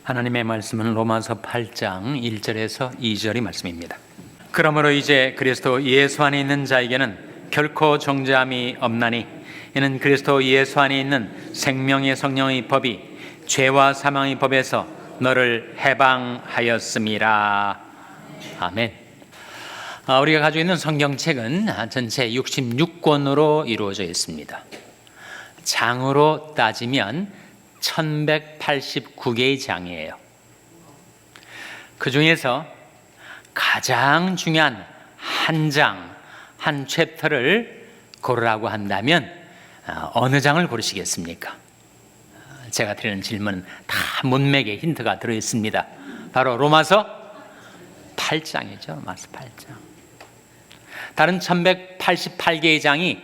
하나님의 말씀은 로마서 8장 1절에서 2절의 말씀입니다. 그러므로 이제 그리스도 예수 안에 있는 자에게는 결코 정죄함이 없나니 이는 그리스도 예수 안에 있는 생명의 성령의 법이 죄와 사망의 법에서 너를 해방하였음이라. 아멘. 우리가 가지고 있는 성경책은 전체 66권으로 이루어져 있습니다. 장으로 따지면 1189개의 장이에요. 그 중에서 가장 중요한 한 장, 한 챕터를 고르라고 한다면 어느 장을 고르시겠습니까? 제가 드리는 질문은 다 문맥에 힌트가 들어있습니다. 바로 로마서 8장이죠. 로마서 8장. 다른 1188개의 장이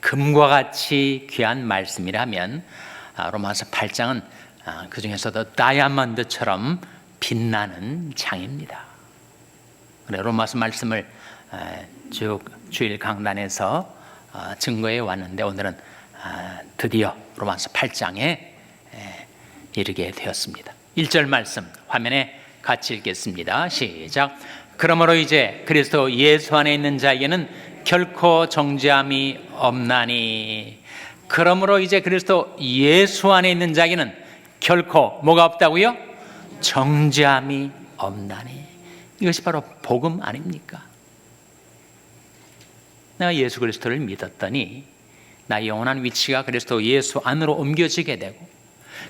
금과 같이 귀한 말씀이라면 로마서 8장은 그 중에서도 다이아몬드처럼 빛나는 장입니다. 로마서 말씀을 쭉 주일 강단에서 증거해 왔는데 오늘은 드디어 로마서 8장에 이르게 되었습니다. 1절 말씀 화면에 같이 읽겠습니다. 시작. 그러므로 이제 그리스도 예수 안에 있는 자에게는 결코 정죄함이 없나니. 그러므로 이제 그리스도 예수 안에 있는 자에게는 결코 뭐가 없다고요? 정죄함이 없나니. 이것이 바로 복음 아닙니까? 내가 예수 그리스도를 믿었더니 나의 영원한 위치가 그리스도 예수 안으로 옮겨지게 되고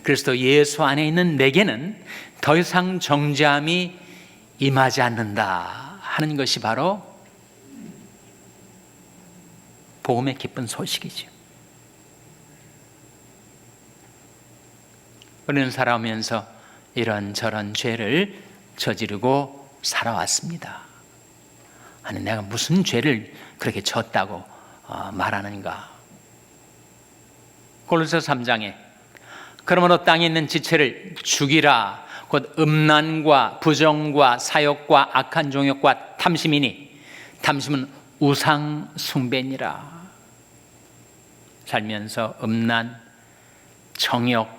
그리스도 예수 안에 있는 내게는 더 이상 정죄함이 임하지 않는다 하는 것이 바로 복음의 기쁜 소식이죠. 우리는 살아오면서 이런저런 죄를 저지르고 살아왔습니다. 아니, 내가 무슨 죄를 그렇게 졌다고 말하는가? 골로새 3장에 그러므로 땅에 있는 지체를 죽이라. 곧 음란과 부정과 사욕과 악한 종욕과 탐심이니 탐심은 우상 숭배니라. 살면서 음란, 정욕,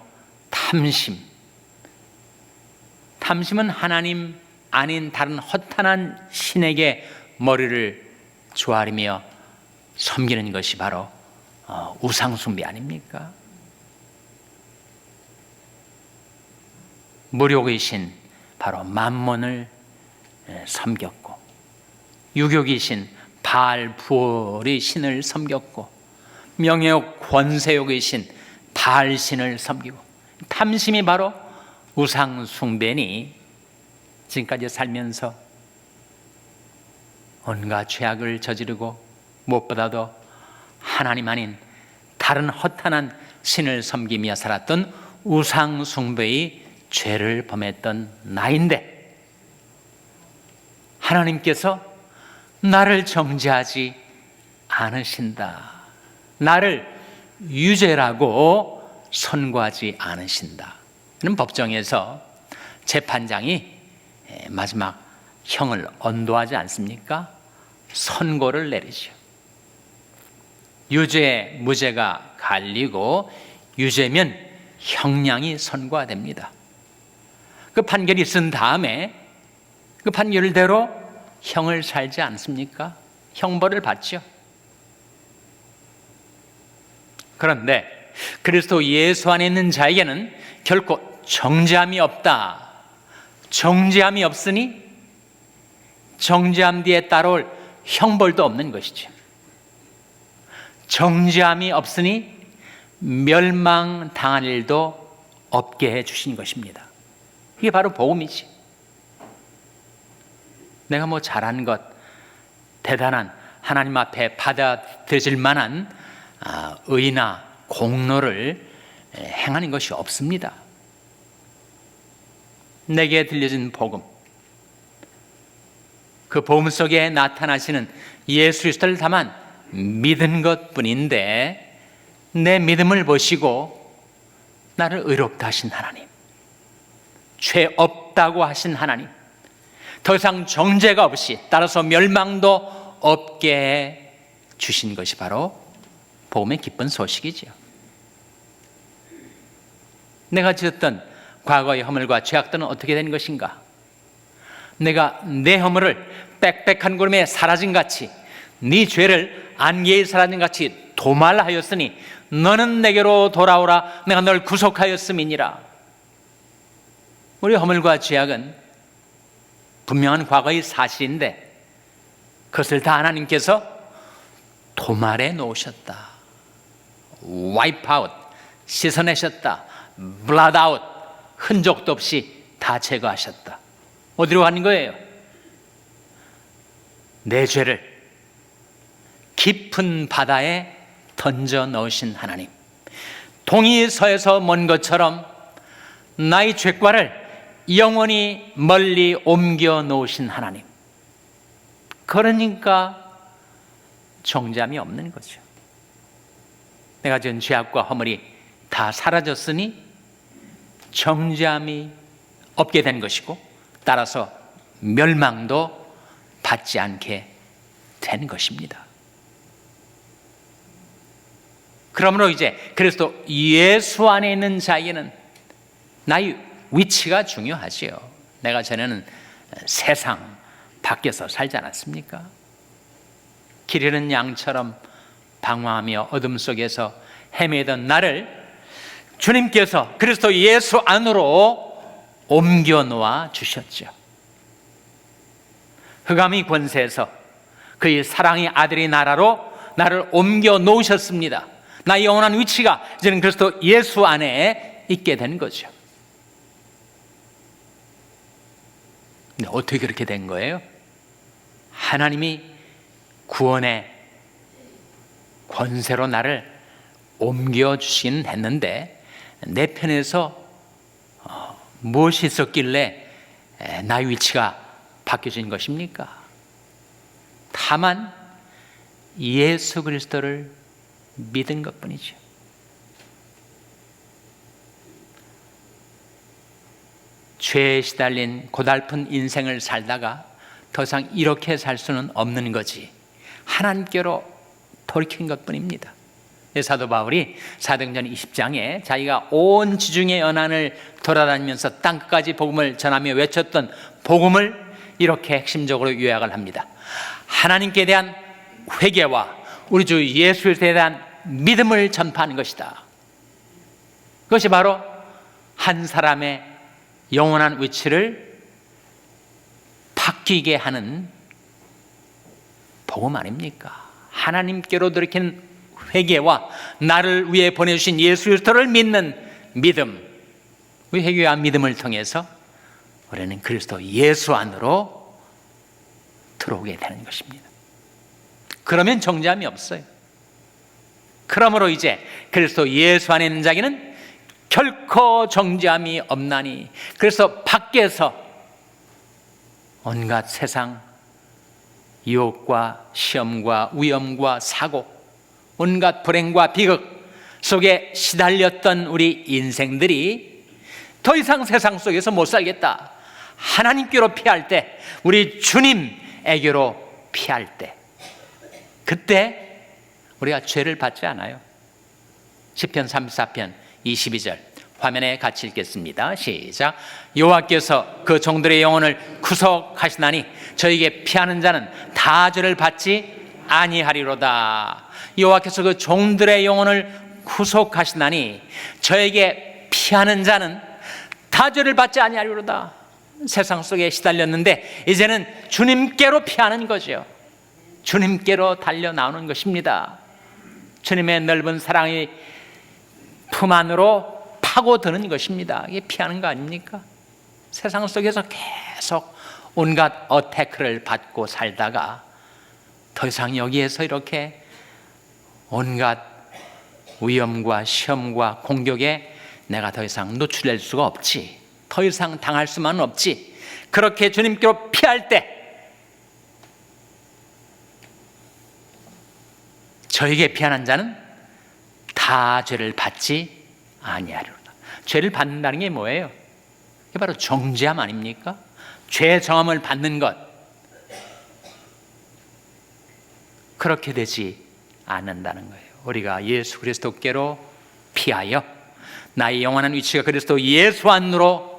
탐심은 하나님 아닌 다른 허탄한 신에게 머리를 조아리며 섬기는 것이 바로 우상숭배 아닙니까? 무료귀신 바로 맘몬을 섬겼고 유교귀신 바알 부올의 신을 섬겼고 명예욕 권세욕의 신 바알신을 섬기고 탐심이 바로 우상숭배니 지금까지 살면서 온갖 죄악을 저지르고 무엇보다도 하나님 아닌 다른 허탄한 신을 섬기며 살았던 우상숭배의 죄를 범했던 나인데 하나님께서 나를 정죄하지 않으신다. 나를 유죄라고 선고하지 않으신다. 이런 법정에서 재판장이 마지막 형을 언도하지 않습니까? 선고를 내리죠. 유죄, 무죄가 갈리고 유죄면 형량이 선고가 됩니다. 그 판결이 쓴 다음에 그 판결대로 형을 살지 않습니까? 형벌을 받죠. 그런데 그리스도 예수 안에 있는 자에게는 결코 정죄함이 없다. 정죄함이 없으니 정죄함 뒤에 따라올 형벌도 없는 것이죠. 정죄함이 없으니 멸망당할 일도 없게 해주신 것입니다. 이게 바로 복음이지. 내가 뭐 잘한 것, 대단한 하나님 앞에 받아들일 만한 의나 공로를 행하는 것이 없습니다. 내게 들려진 복음, 그 복음 속에 나타나시는 예수 그리스도를 다만 믿은 것뿐인데 내 믿음을 보시고 나를 의롭다 하신 하나님, 죄 없다고 하신 하나님, 더 이상 정죄가 없이 따라서 멸망도 없게 주신 것이 바로 복음의 기쁜 소식이죠. 내가 지었던 과거의 허물과 죄악들은 어떻게 된 것인가? 내가 내 허물을 빽빽한 구름에 사라진 같이 네 죄를 안개에 사라진 같이 도말하였으니 너는 내게로 돌아오라. 내가 널 구속하였음이니라. 우리 허물과 죄악은 분명한 과거의 사실인데 그것을 다 하나님께서 도말해 놓으셨다. 와이프 아웃, 씻어내셨다. 블라드 아웃, 흔적도 없이 다 제거하셨다. 어디로 가는 거예요? 내 죄를 깊은 바다에 던져 넣으신 하나님, 동이 서에서 먼 것처럼 나의 죄과를 영원히 멀리 옮겨 놓으신 하나님. 그러니까 정죄함이 없는 거죠. 내가 지은 죄악과 허물이 다 사라졌으니 정죄함이 없게 된 것이고 따라서 멸망도 받지 않게 된 것입니다. 그러므로 이제 그리스도 예수 안에 있는 자에게는 나의 위치가 중요하지요. 내가 전에는 세상 밖에서 살지 않았습니까? 길 잃은 양처럼 방황하며 어둠 속에서 헤매던 나를 주님께서 그리스도 예수 안으로 옮겨 놓아 주셨죠. 흑암의 권세에서 그의 사랑의 아들의 나라로 나를 옮겨 놓으셨습니다. 나의 영원한 위치가 이제는 그리스도 예수 안에 있게 된 거죠. 근데 어떻게 그렇게 된 거예요? 하나님이 구원의 권세로 나를 옮겨주시긴 했는데 내 편에서 무엇이 있었길래 나의 위치가 바뀌어진 것입니까? 다만 예수 그리스도를 믿은 것뿐이죠. 죄에 시달린 고달픈 인생을 살다가 더 이상 이렇게 살 수는 없는 거지 하나님께로 돌이킨 것뿐입니다. 사도 바울이 사도행전 20장에 자기가 온 지중해 연안을 돌아다니면서 땅끝까지 복음을 전하며 외쳤던 복음을 이렇게 핵심적으로 요약을 합니다. 하나님께 대한 회개와 우리 주 예수에 대한 믿음을 전파하는 것이다. 그것이 바로 한 사람의 영원한 위치를 바뀌게 하는 복음 아닙니까? 하나님께로 돌이킨 회개와 나를 위해 보내주신 예수 그리스도를 믿는 믿음, 우리 회개와 믿음을 통해서 우리는 그리스도 예수 안으로 들어오게 되는 것입니다. 그러면 정죄함이 없어요. 그러므로 이제 그리스도 예수 안에 있는 자에게는 결코 정죄함이 없나니, 그래서 밖에서 온갖 세상 유혹과 시험과 위험과 사고, 온갖 불행과 비극 속에 시달렸던 우리 인생들이 더 이상 세상 속에서 못 살겠다, 하나님께로 피할 때, 우리 주님에게로 피할 때, 그때 우리가 죄를 받지 않아요. 시편 34편 22절 화면에 같이 읽겠습니다. 시작. 여호와께서 그 종들의 영혼을 구속하시나니 저에게 피하는 자는 다 죄를 받지 아니하리로다. 여호와께서 그 종들의 영혼을 구속하시나니 저에게 피하는 자는 다 죄를 받지 아니하리로다. 세상 속에 시달렸는데 이제는 주님께로 피하는 거죠. 주님께로 달려 나오는 것입니다. 주님의 넓은 사랑의 품 안으로 파고드는 것입니다. 이게 피하는 거 아닙니까? 세상 속에서 계속 온갖 어태크를 받고 살다가 더 이상 여기에서 이렇게 온갖 위험과 시험과 공격에 내가 더 이상 노출될 수가 없지, 더 이상 당할 수만은 없지, 그렇게 주님께로 피할 때 저에게 피하는 자는 다 죄를 받지 아니하리로다. 죄를 받는다는 게 뭐예요? 이게 바로 정죄함 아닙니까? 죄 정함을 받는 것. 그렇게 되지 않는다는 거예요. 우리가 예수 그리스도께로 피하여 나의 영원한 위치가 그리스도 예수 안으로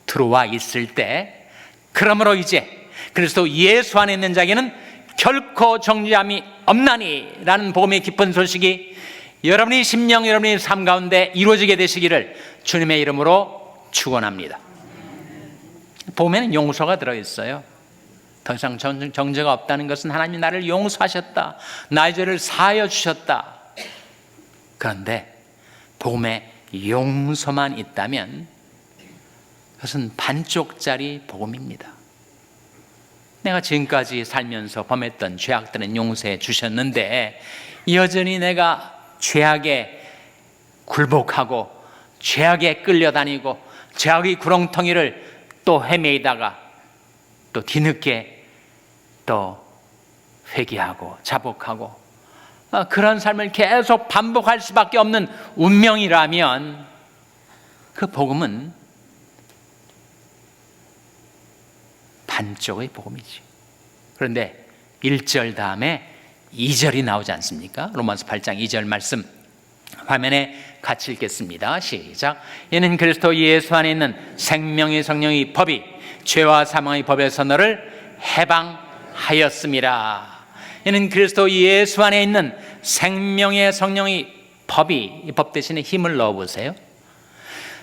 들어와 있을 때, 그러므로 이제 그리스도 예수 안에 있는 자에게는 결코 정죄함이 없나니 라는 복음의 기쁜 소식이 여러분의 심령, 여러분의 삶 가운데 이루어지게 되시기를 주님의 이름으로 축원합니다. 복음에는 용서가 들어있어요. 더 이상 정죄가 없다는 것은 하나님이 나를 용서하셨다, 나의 죄를 사하여 주셨다. 그런데 복음에 용서만 있다면 그것은 반쪽짜리 복음입니다. 내가 지금까지 살면서 범했던 죄악들은 용서해 주셨는데 여전히 내가 죄악에 굴복하고 죄악에 끌려다니고 죄악의 구렁텅이를 또 헤매이다가 또 뒤늦게 또 회개하고 자복하고 그런 삶을 계속 반복할 수밖에 없는 운명이라면 그 복음은 반쪽의 복음이지. 그런데 1절 다음에 2절이 나오지 않습니까? 로마서 8장 2절 말씀 화면에 같이 읽겠습니다. 시작. 이는 그리스도 예수 안에 있는 생명의 성령의 법이 죄와 사망의 법에서 너를 해방하였음이라. 이는 그리스도 예수 안에 있는 생명의 성령의 법이, 이 법 대신에 힘을 넣어보세요.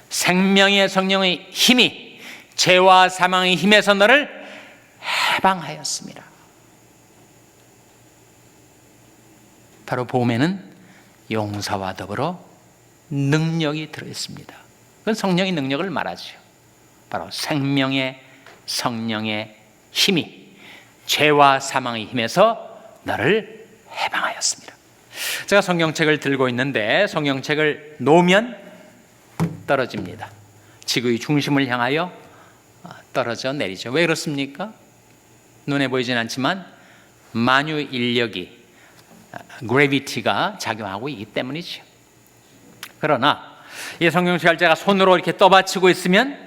생명의 성령의 힘이 죄와 사망의 힘에서 너를 해방하였습니다. 바로 복음에는 용서와 더불어 능력이 들어있습니다. 그건 성령의 능력을 말하죠. 바로 생명의 성령의 힘이 죄와 사망의 힘에서 너를 해방하였습니다. 제가 성경책을 들고 있는데 성경책을 놓으면 떨어집니다. 지구의 중심을 향하여 떨어져 내리죠. 왜 그렇습니까? 눈에 보이진 않지만 만유 인력이, 그래비티가 작용하고 있기 때문이죠. 그러나 이 성경책을 제가 손으로 이렇게 떠받치고 있으면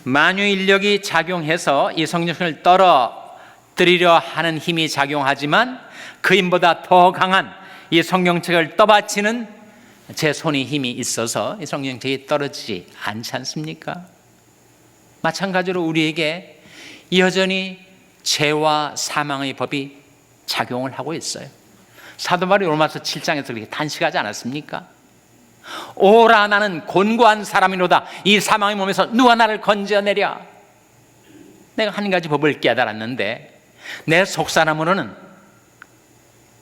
만유 인력이 작용해서 이 성경책을 떨어뜨리려 하는 힘이 작용하지만 그 힘보다 더 강한 이 성경책을 떠받치는 제 손의 힘이 있어서 이 성경책이 떨어지지 않지 않습니까? 마찬가지로 우리에게 여전히 죄와 사망의 법이 작용을 하고 있어요. 사도 바울이 로마서 7장에서 그렇게 단식하지 않았습니까? 오라 나는 곤고한 사람이로다. 이 사망의 몸에서 누가 나를 건져내랴. 내가 한 가지 법을 깨달았는데 내 속사람으로는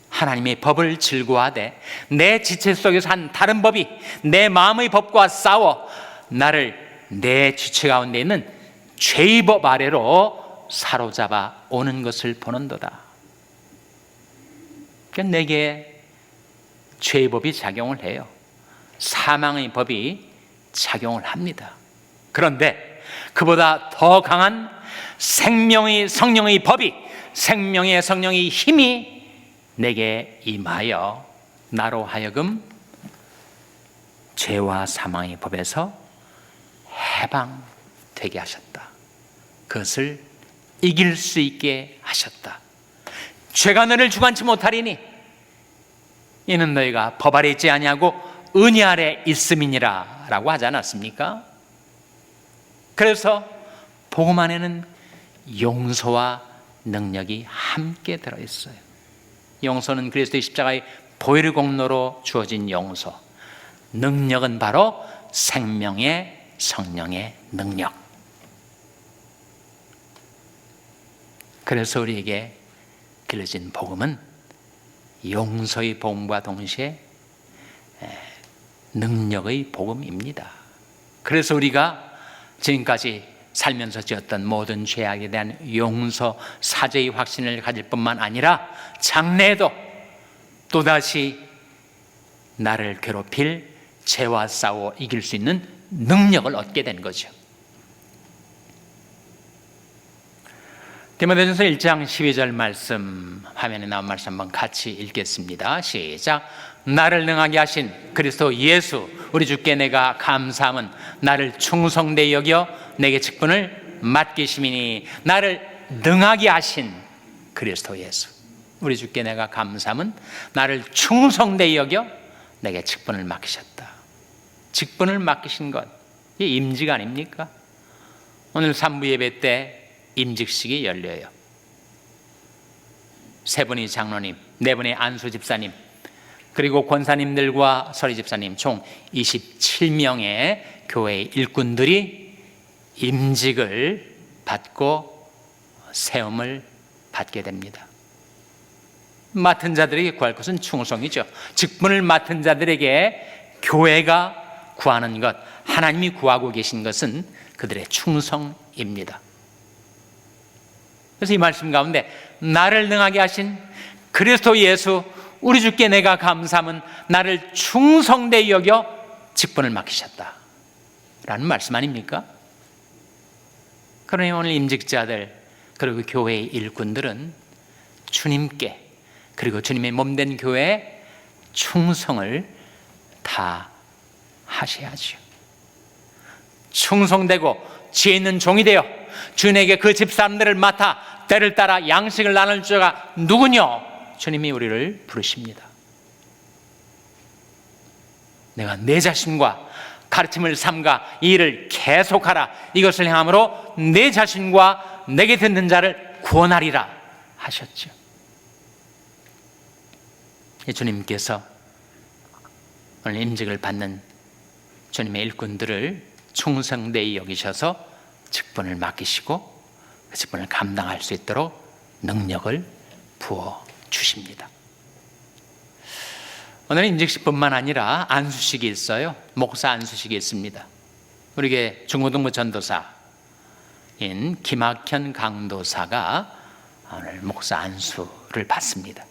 하나님의 법을 즐거워하되 내 지체 속에서 한 다른 법이 내 마음의 법과 싸워 나를 내 지체 가운데 있는 죄의 법 아래로 사로잡아 오는 것을 보는도다. 그러니까 내게 죄의 법이 작용을 해요. 사망의 법이 작용을 합니다. 그런데 그보다 더 강한 생명의 성령의 법이, 생명의 성령의 힘이 내게 임하여 나로 하여금 죄와 사망의 법에서 해방되게 하셨다. 그것을 이길 수 있게 하셨다. 죄가 너를 주관치 못하리니 이는 너희가 법 아래 있지 아니하고 은혜 아래 있음이니라 라고 하지 않았습니까? 그래서 복음 안에는 용서와 능력이 함께 들어있어요. 용서는 그리스도의 십자가의 보혈의 공로로 주어진 용서, 능력은 바로 생명의 성령의 능력. 그래서 우리에게 길러진 복음은 용서의 복음과 동시에 능력의 복음입니다. 그래서 우리가 지금까지 살면서 지었던 모든 죄악에 대한 용서, 사죄의 확신을 가질 뿐만 아니라 장래에도 또다시 나를 괴롭힐 죄와 싸워 이길 수 있는 능력을 얻게 된 거죠. 디모데전서 1장 12절 말씀, 화면에 나온 말씀 한번 같이 읽겠습니다. 시작. 나를 능하게 하신 그리스도 예수 우리 주께 내가 감사함은 나를 충성되이 여겨 내게 직분을 맡기심이니. 나를 능하게 하신 그리스도 예수 우리 주께 내가 감사함은 나를 충성되이 여겨 내게 직분을 맡기셨다. 직분을 맡기신 것, 이게 임직 아닙니까? 오늘 3부 예배 때 임직식이 열려요. 3분의 장로님, 4분의 안수 집사님, 그리고 권사님들과 서리 집사님 총 27명의 교회의 일꾼들이 임직을 받고 세움을 받게 됩니다. 맡은 자들에게 구할 것은 충성이죠. 직분을 맡은 자들에게 교회가 구하는 것, 하나님이 구하고 계신 것은 그들의 충성입니다. 그래서 이 말씀 가운데 나를 능하게 하신 그리스도 예수 우리 주께 내가 감사함은 나를 충성되이 여겨 직분을 맡기셨다 라는 말씀 아닙니까? 그러니 오늘 임직자들 그리고 교회의 일꾼들은 주님께 그리고 주님의 몸된 교회에 충성을 다 하셔야죠. 충성되고 지혜 있는 종이 되어 주님에게 그 집사람들을 맡아 때를 따라 양식을 나눌 자가 누구냐? 주님이 우리를 부르십니다. 내가 내 자신과 가르침을 삼가 이 일을 계속하라. 이것을 행함으로 내 자신과 내게 듣는 자를 구원하리라 하셨죠. 주님께서 오늘 임직을 받는 주님의 일꾼들을 충성되이 여기셔서 직분을 맡기시고 그 직분을 감당할 수 있도록 능력을 부어 주십니다. 오늘은 임직식뿐만 아니라 안수식이 있어요. 목사 안수식이 있습니다. 우리에게 중고등부 전도사인 김학현 강도사가 오늘 목사 안수를 받습니다.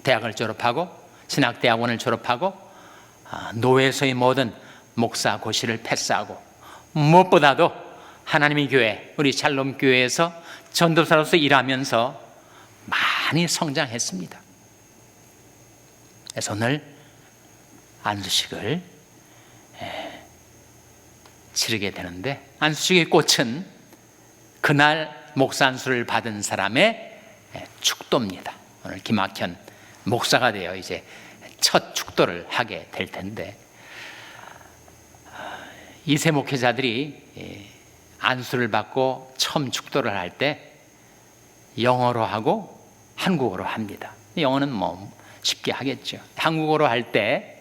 대학을 졸업하고 신학대학원을 졸업하고 노회소의 모든 목사 고시를 패스하고 무엇보다도 하나님의 교회, 우리 샬롬 교회에서 전도사로서 일하면서 많이 성장했습니다. 그래서 오늘 안수식을 치르게 되는데 안수식의 꽃은 그날 목사 안수를 받은 사람의 축도입니다. 오늘 김학현 목사가 되어 이제 첫 축도를 하게 될 텐데 이세 목회자들이 안수를 받고 처음 축도를 할 때 영어로 하고 한국어로 합니다. 영어는 뭐 쉽게 하겠죠. 한국어로 할 때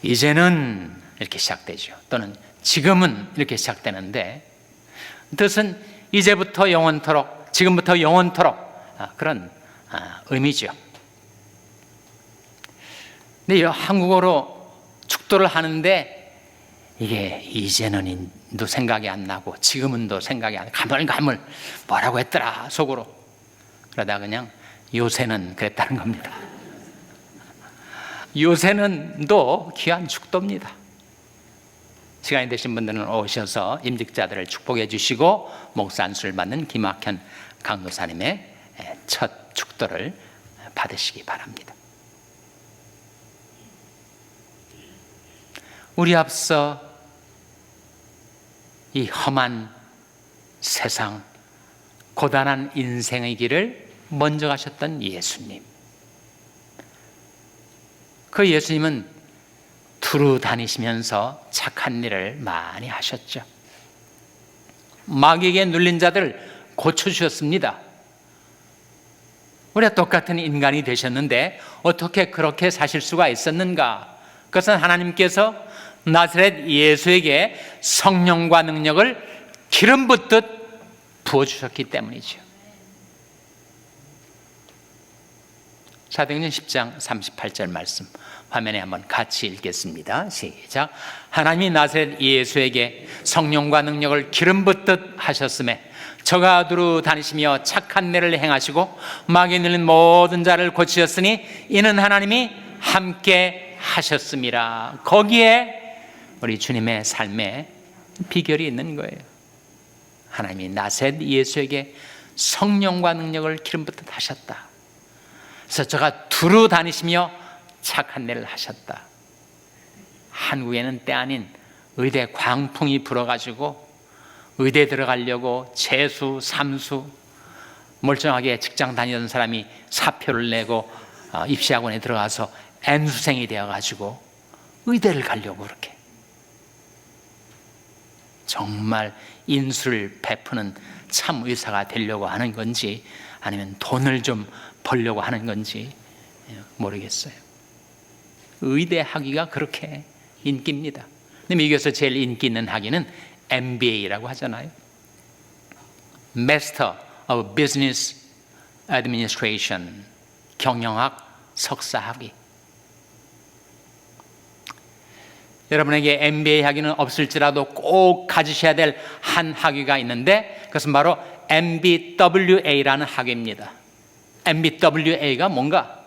이제는 이렇게 시작되죠. 또는 지금은 이렇게 시작되는데 뜻은 이제부터 영원토록, 지금부터 영원토록 그런 의미죠. 근데 한국어로 축도를 하는데 이게 이제는도 생각이 안 나고 지금은도 생각이 안 나고 가물가물 뭐라고 했더라 속으로. 그러다 그냥 요새는 그랬다는 겁니다. 요새는도 귀한 축도입니다. 시간이 되신 분들은 오셔서 임직자들을 축복해 주시고 목사 안수를 받는 김학현 강도사님의 첫 축도를 받으시기 바랍니다. 우리 앞서 이 험한 세상, 고단한 인생의 길을 먼저 가셨던 예수님. 그 예수님은 두루 다니시면서 착한 일을 많이 하셨죠. 마귀에게 눌린 자들을 고쳐주셨습니다. 우리가 똑같은 인간이 되셨는데 어떻게 그렇게 사실 수가 있었는가? 그것은 하나님께서 나사렛 예수에게 성령과 능력을 기름 붓듯 부어주셨기 때문이죠. 사도행전 10장 38절 말씀 화면에 한번 같이 읽겠습니다. 시작. 하나님이 나사렛 예수에게 성령과 능력을 기름 붓듯 하셨음에 저가 두루 다니시며 착한 일을 행하시고 마귀에 눌린 모든 자를 고치셨으니 이는 하나님이 함께 하셨음이라. 거기에 우리 주님의 삶에 비결이 있는 거예요. 하나님이 나사렛 예수에게 성령과 능력을 기름 붓듯 하셨다. 그래서 저가 두루 다니시며 착한 일을 하셨다. 한국에는 때 아닌 의대 광풍이 불어가지고 의대 들어가려고 재수, 삼수 멀쩡하게 직장 다니던 사람이 사표를 내고 입시학원에 들어가서 N수생이 되어가지고 의대를 가려고 그렇게 정말 인수를 베푸는 참 의사가 되려고 하는 건지 아니면 돈을 좀 벌려고 하는 건지 모르겠어요. 의대 학위가 그렇게 인기입니다. 근데 미국에서 제일 인기 있는 학위는 MBA라고 하잖아요. Master of Business Administration, 경영학 석사 학위. 여러분에게 MBA 학위는 없을지라도 꼭 가지셔야 될 한 학위가 있는데 그것은 바로 MBWA라는 학위입니다. MBWA가 뭔가?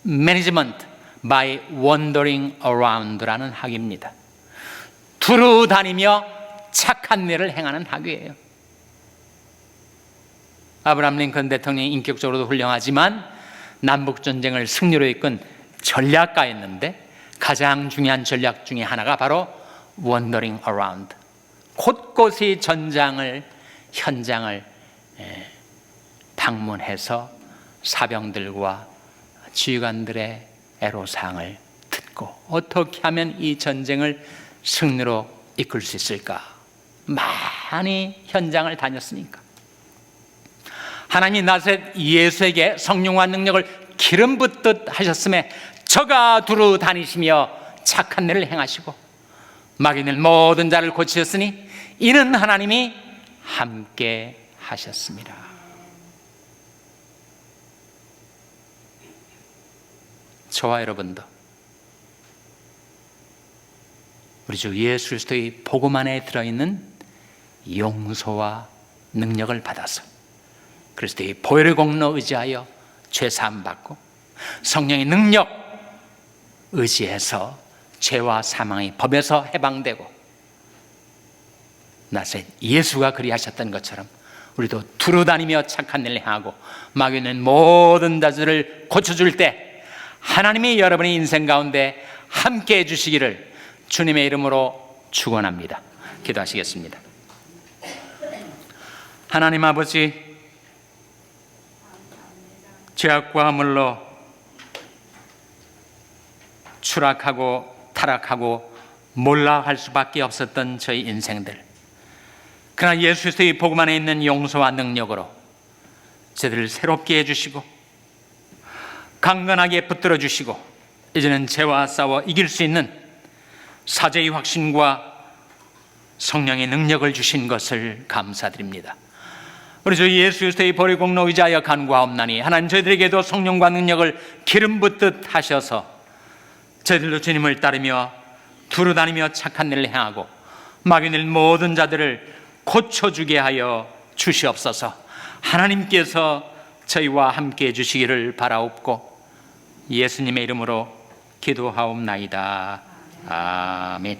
Management by Wandering Around라는 학위입니다. 두루 다니며 착한 일을 행하는 학위예요. 아브라함 링컨 대통령이 인격적으로도 훌륭하지만 남북전쟁을 승리로 이끈 전략가였는데 가장 중요한 전략 중에 하나가 바로 wandering around, 곳곳이 현장을 방문해서 사병들과 지휘관들의 애로사항을 듣고 어떻게 하면 이 전쟁을 승리로 이끌 수 있을까? 많이 현장을 다녔으니까. 하나님이 나사렛 예수에게 성령과 능력을 기름 붓듯 하셨음에 저가 두루 다니시며 착한 일을 행하시고 마귀는 모든 자를 고치셨으니 이는 하나님이 함께 하셨습니다. 저와 여러분도 우리 주 예수 그리스도의 복음 안에 들어있는 용서와 능력을 받아서 그리스도의 보혈의 공로 의지하여 죄사함 받고 성령의 능력 의지해서 죄와 사망의 법에서 해방되고 나사렛 예수가 그리하셨던 것처럼 우리도 두루 다니며 착한 일을 행하고 마귀는 모든 자들을 고쳐줄 때 하나님이 여러분의 인생 가운데 함께 해주시기를 주님의 이름으로 축원합니다. 기도하시겠습니다. 하나님 아버지, 죄악과 물로 추락하고 타락하고 몰락할 수밖에 없었던 저희 인생들, 그러나 예수 그리스도의 복음 안에 있는 용서와 능력으로 저희들을 새롭게 해주시고 강건하게 붙들어 주시고 이제는 죄와 싸워 이길 수 있는 사죄의 확신과 성령의 능력을 주신 것을 감사드립니다. 우리 주 예수 그리스도의 보혈의 공로 의지하여 간구하옵나니 하나님 저희들에게도 성령과 능력을 기름 붓듯 하셔서 저희들도 주님을 따르며 두루 다니며 착한 일을 행하고 마귀는 모든 자들을 고쳐주게 하여 주시옵소서. 하나님께서 저희와 함께 해주시기를 바라옵고 예수님의 이름으로 기도하옵나이다. 아멘.